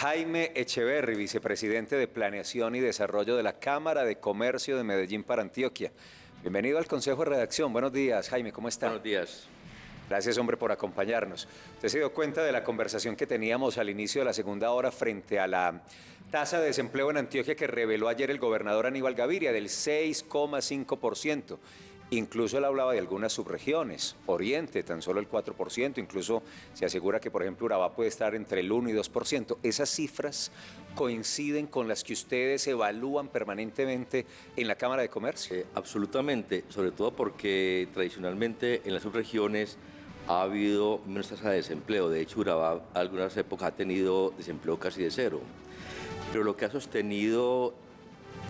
Jaime Echeverri, vicepresidente de Planeación y Desarrollo de la Cámara de Comercio de Medellín para Antioquia. Bienvenido al Consejo de Redacción. Buenos días, Jaime, ¿cómo está? Buenos días. Gracias, hombre, por acompañarnos. Usted se dio cuenta de la conversación que teníamos al inicio de la segunda hora frente a la tasa de desempleo en Antioquia que reveló ayer el gobernador Aníbal Gaviria, del 6,5%. Incluso él hablaba de algunas subregiones, Oriente, tan solo el 4%, incluso se asegura que, por ejemplo, Urabá puede estar entre el 1 y 2%. ¿Esas cifras coinciden con las que ustedes evalúan permanentemente en la Cámara de Comercio? Absolutamente, sobre todo porque tradicionalmente en las subregiones ha habido menos tasa de desempleo. De hecho, Urabá algunas épocas ha tenido desempleo casi de cero. Pero lo que ha sostenido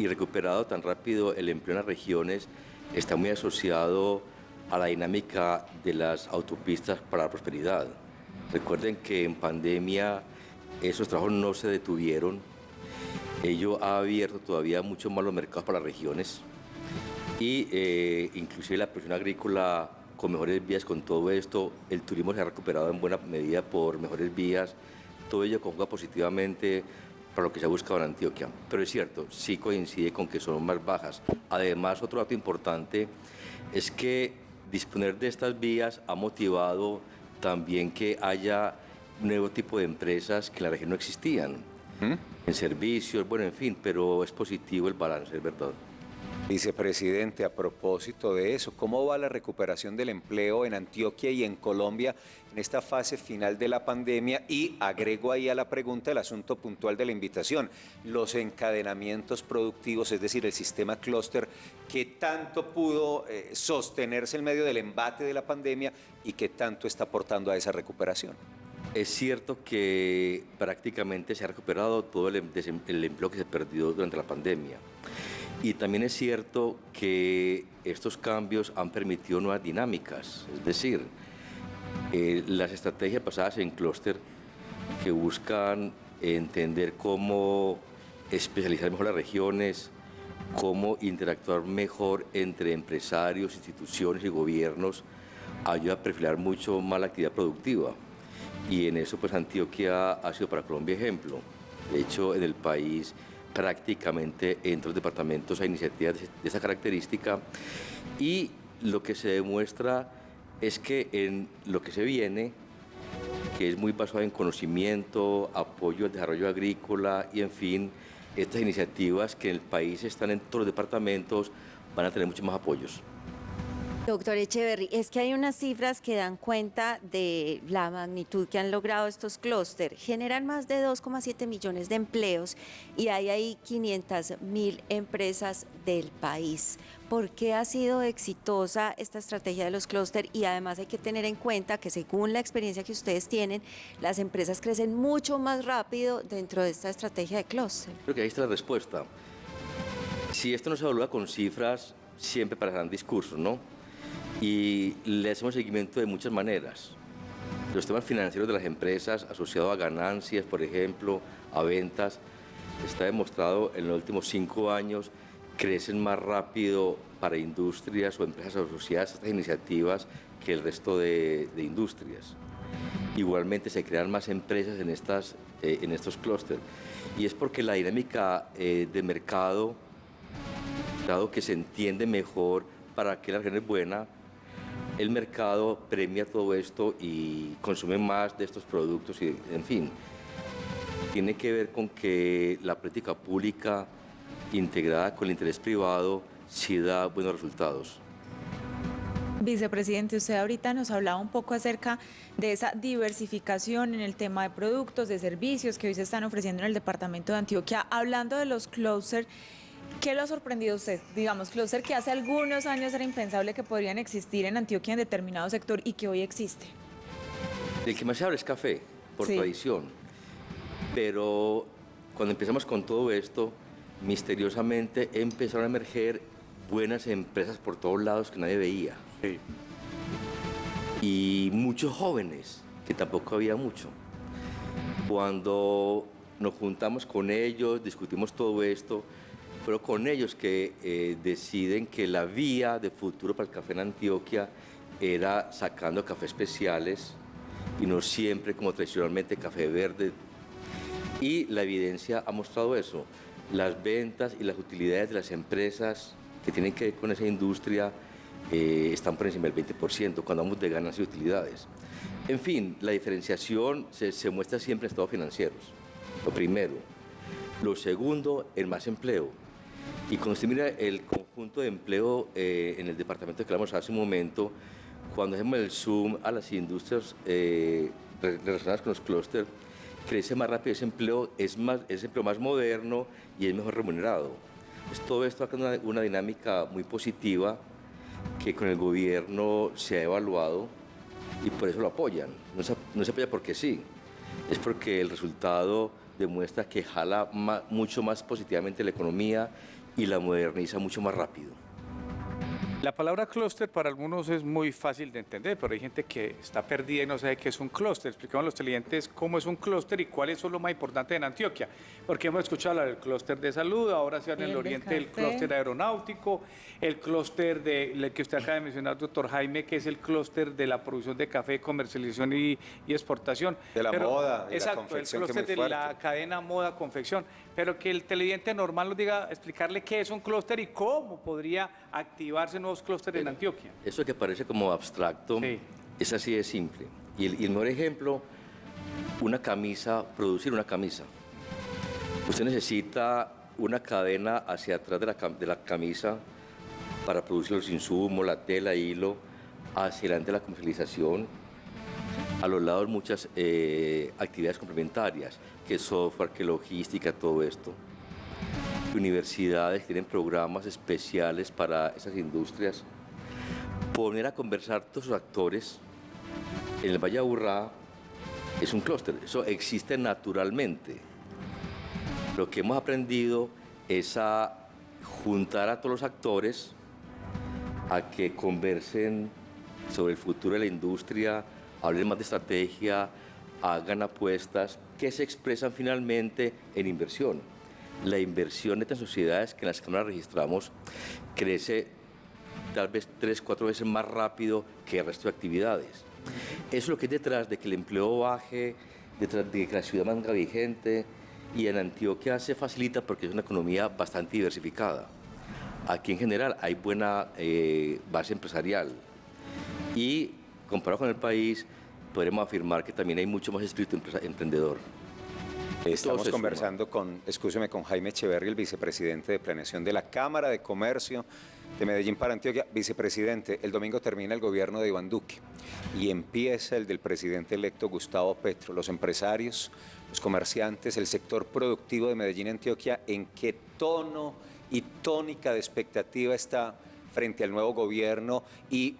y recuperado tan rápido el empleo en las regiones está muy asociado a la dinámica de las autopistas para la prosperidad. Recuerden que en pandemia esos trabajos no se detuvieron. Ello ha abierto todavía mucho más los mercados para las regiones y inclusive la producción agrícola con mejores vías, con todo esto, el turismo se ha recuperado en buena medida por mejores vías. Todo ello conjuga positivamente para lo que se ha buscado en Antioquia. Pero es cierto, sí coincide con que son más bajas. Además, otro dato importante es que disponer de estas vías ha motivado también que haya un nuevo tipo de empresas que en la región no existían, en servicios, bueno, en fin, pero es positivo el balance, es verdad. Vicepresidente, a propósito de eso, ¿cómo va la recuperación del empleo en Antioquia y en Colombia en esta fase final de la pandemia? Y agrego ahí a la pregunta el asunto puntual de la invitación, los encadenamientos productivos, es decir, el sistema clúster, ¿qué tanto pudo sostenerse en medio del embate de la pandemia y qué tanto está aportando a esa recuperación? Es cierto que prácticamente se ha recuperado todo el empleo que se perdió durante la pandemia. Y también es cierto que estos cambios han permitido nuevas dinámicas, es decir, las estrategias basadas en clúster que buscan entender cómo especializar mejor las regiones, cómo interactuar mejor entre empresarios, instituciones y gobiernos, ayuda a perfilar mucho más la actividad productiva. Y en eso pues Antioquia ha sido para Colombia ejemplo. De hecho, en el país prácticamente en todos los departamentos hay iniciativas de esa característica y lo que se demuestra es que en lo que se viene, que es muy basado en conocimiento, apoyo al desarrollo agrícola y en fin, estas iniciativas que en el país están en todos los departamentos van a tener muchos más apoyos. Doctor Echeverri, es que hay unas cifras que dan cuenta de la magnitud que han logrado estos clústeres. Generan más de 2,7 millones de empleos y hay ahí 500.000 empresas del país. ¿Por qué ha sido exitosa esta estrategia de los clústeres? Y además hay que tener en cuenta que según la experiencia que ustedes tienen, las empresas crecen mucho más rápido dentro de esta estrategia de clúster. Creo que ahí está la respuesta. Si esto no se evalúa con cifras, siempre parecerán discursos, ¿no? Y le hacemos seguimiento de muchas maneras. Los temas financieros de las empresas asociados a ganancias, por ejemplo, a ventas, está demostrado en los últimos 5 años crecen más rápido para industrias o empresas asociadas a estas iniciativas que el resto de industrias. Igualmente se crean más empresas en estos clústeres. Y es porque la dinámica de mercado, dado que se entiende mejor para qué la región es buena, el mercado premia todo esto y consume más de estos productos y, en fin, tiene que ver con que la política pública integrada con el interés privado sí da buenos resultados. Vicepresidente, usted ahorita nos hablaba un poco acerca de esa diversificación en el tema de productos, de servicios que hoy se están ofreciendo en el departamento de Antioquia. Hablando de los clúster, ¿qué lo ha sorprendido a usted? Digamos, clúster que hace algunos años era impensable que podrían existir en Antioquia en determinado sector y que hoy existe. El que más se habla es café, por tradición. Pero cuando empezamos con todo esto, misteriosamente empezaron a emerger buenas empresas por todos lados que nadie veía. Sí. Y muchos jóvenes, que tampoco había mucho. Cuando nos juntamos con ellos, discutimos todo esto, pero con ellos que deciden que la vía de futuro para el café en Antioquia era sacando cafés especiales y no siempre como tradicionalmente café verde. Y la evidencia ha mostrado eso. Las ventas y las utilidades de las empresas que tienen que ver con esa industria están por encima del 20% cuando hablamos de ganancias y utilidades. En fin, la diferenciación se muestra siempre en estados financieros, lo primero. Lo segundo, el más empleo. Y cuando usted mira el conjunto de empleo en el departamento que hablamos hace un momento, cuando hacemos el zoom a las industrias relacionadas con los clústeres, crece más rápido ese empleo, es empleo más moderno y es mejor remunerado. Pues todo esto ha una dinámica muy positiva que con el gobierno se ha evaluado y por eso lo apoyan. No se apoya porque sí, es porque el resultado demuestra que jala mucho más positivamente la economía y la moderniza mucho más rápido. La palabra clúster para algunos es muy fácil de entender, pero hay gente que está perdida y no sabe qué es un clúster. Explicamos a los televidentes cómo es un clúster y cuáles son lo más importante en Antioquia, porque hemos escuchado hablar del clúster de salud, ahora se habla en el oriente del clúster aeronáutico, el clúster que usted acaba de mencionar, doctor Jaime, que es el clúster de la producción de café, comercialización y exportación. De la moda, de exacto, la confección, el clúster de la cadena moda, confección, pero que el televidente normal nos diga, explicarle qué es un clúster y cómo podría activarse nuevos clústeres en Antioquia. Eso que parece como abstracto, sí, es así de simple. Y el mejor ejemplo, producir una camisa. Usted necesita una cadena hacia atrás de la camisa para producir los insumos, la tela, hilo, hacia adelante la comercialización. A los lados muchas actividades complementarias, que software, que logística, todo esto. Universidades tienen programas especiales para esas industrias. Poner a conversar todos los actores en el Valle de Aburrá es un clúster, eso existe naturalmente. Lo que hemos aprendido es a juntar a todos los actores a que conversen sobre el futuro de la industria, hablen más de estrategia, hagan apuestas que se expresan finalmente en inversión. La inversión neta en sociedades que en las cámaras registramos crece tal vez 3-4 veces más rápido que el resto de actividades. Eso es lo que es detrás de que el empleo baje, detrás de que la ciudad mantenga vigente, y en Antioquia se facilita porque es una economía bastante diversificada. Aquí en general hay buena base empresarial y comparado con el país podremos afirmar que también hay mucho más espíritu emprendedor. Estamos conversando con Jaime Echeverry, el vicepresidente de Planeación de la Cámara de Comercio de Medellín para Antioquia. Vicepresidente, el domingo termina el gobierno de Iván Duque y empieza el del presidente electo Gustavo Petro. Los empresarios, los comerciantes, el sector productivo de Medellín y Antioquia, ¿en qué tono y tónica de expectativa está frente al nuevo gobierno? Y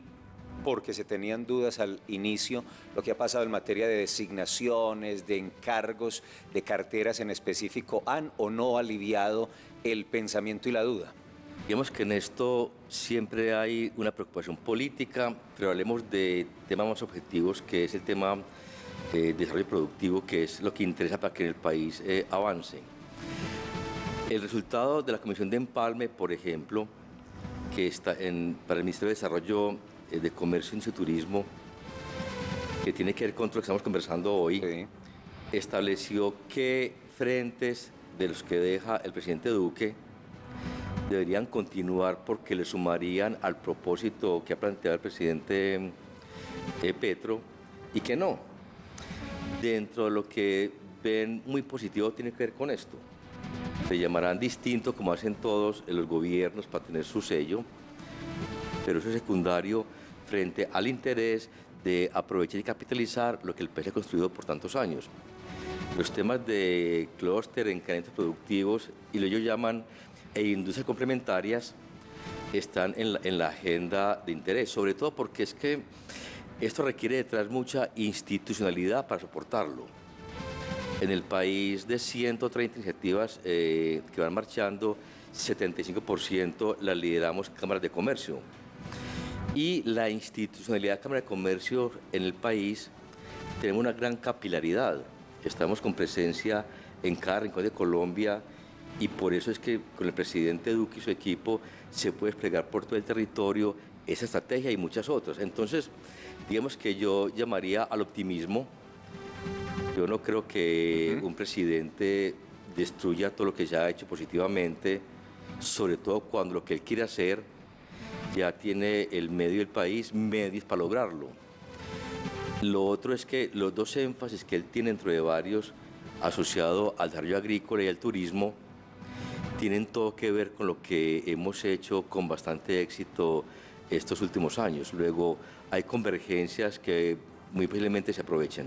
porque se tenían dudas al inicio, lo que ha pasado en materia de designaciones, de encargos, de carteras en específico, ¿han o no aliviado el pensamiento y la duda? Digamos que en esto siempre hay una preocupación política, pero hablemos de temas más objetivos, que es el tema de desarrollo productivo, que es lo que interesa para que en el país avance. El resultado de la Comisión de Empalme, por ejemplo, que está para el Ministerio de Desarrollo de Comercio, Industria y Turismo, que tiene que ver con lo que estamos conversando hoy, sí, estableció que frentes de los que deja el presidente Duque deberían continuar porque le sumarían al propósito que ha planteado el presidente Petro, y que no. Dentro de lo que ven muy positivo tiene que ver con esto. Se llamarán distinto como hacen todos los gobiernos para tener su sello, pero eso es secundario frente al interés de aprovechar y capitalizar lo que el país ha construido por tantos años. Los temas de clúster, encadenamientos productivos y lo que ellos llaman industrias complementarias están en la agenda de interés, sobre todo porque es que esto requiere detrás mucha institucionalidad para soportarlo. En el país de 130 iniciativas que van marchando, 75% las lideramos cámaras de comercio. Y la institucionalidad de Cámara de Comercio en el país, tenemos una gran capilaridad. Estamos con presencia en cada rincón de Colombia y por eso es que con el presidente Duque y su equipo se puede desplegar por todo el territorio esa estrategia y muchas otras. Entonces, digamos que yo llamaría al optimismo Yo no creo que un presidente destruya todo lo que ya ha hecho positivamente, sobre todo cuando lo que él quiere hacer ya tiene el medio del país, medios para lograrlo. Lo otro es que los dos énfasis que él tiene dentro de varios asociado al desarrollo agrícola y al turismo tienen todo que ver con lo que hemos hecho con bastante éxito estos últimos años. Luego hay convergencias que muy posiblemente se aprovechen.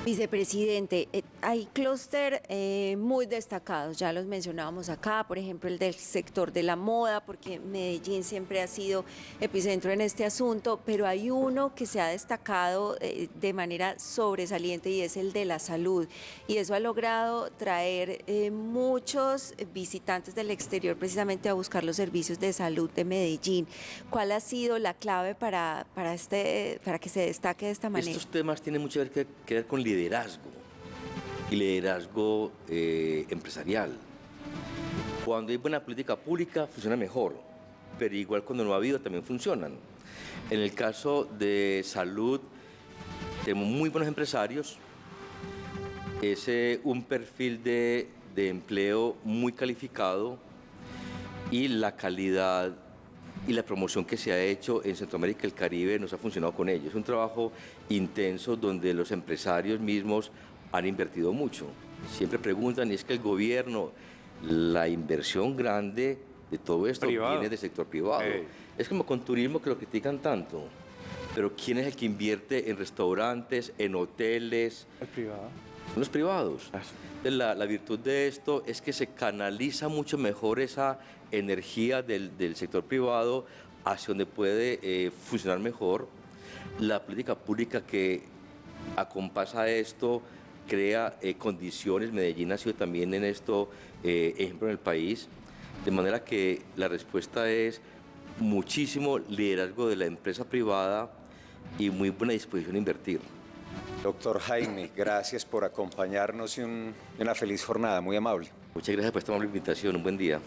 Vicepresidente, hay clúster muy destacados, ya los mencionábamos acá, por ejemplo el del sector de la moda, porque Medellín siempre ha sido epicentro en este asunto, pero hay uno que se ha destacado de manera sobresaliente y es el de la salud, y eso ha logrado traer muchos visitantes del exterior precisamente a buscar los servicios de salud de Medellín. ¿Cuál ha sido la clave para que se destaque de esta manera? Estos temas tienen mucho que ver con liderazgo y liderazgo empresarial. Cuando hay buena política pública funciona mejor, pero igual cuando no ha habido también funcionan. En el caso de salud tenemos muy buenos empresarios, es un perfil de empleo muy calificado y la calidad y la promoción que se ha hecho en Centroamérica y el Caribe nos ha funcionado con ellos. Es un trabajo intenso donde los empresarios mismos han invertido mucho. Siempre preguntan, y es que el gobierno, la inversión grande de todo esto viene del sector privado. Es como con turismo que lo critican tanto, pero ¿quién es el que invierte en restaurantes, en hoteles? El privado. Son los privados. Entonces, la virtud de esto es que se canaliza mucho mejor esa energía del sector privado hacia donde puede funcionar mejor. La política pública que acompasa esto crea condiciones. Medellín ha sido también en esto ejemplo en el país, de manera que la respuesta es muchísimo liderazgo de la empresa privada y muy buena disposición a invertir. Doctor Jaime, gracias por acompañarnos y una feliz jornada, muy amable. Muchas gracias por esta amable invitación, un buen día.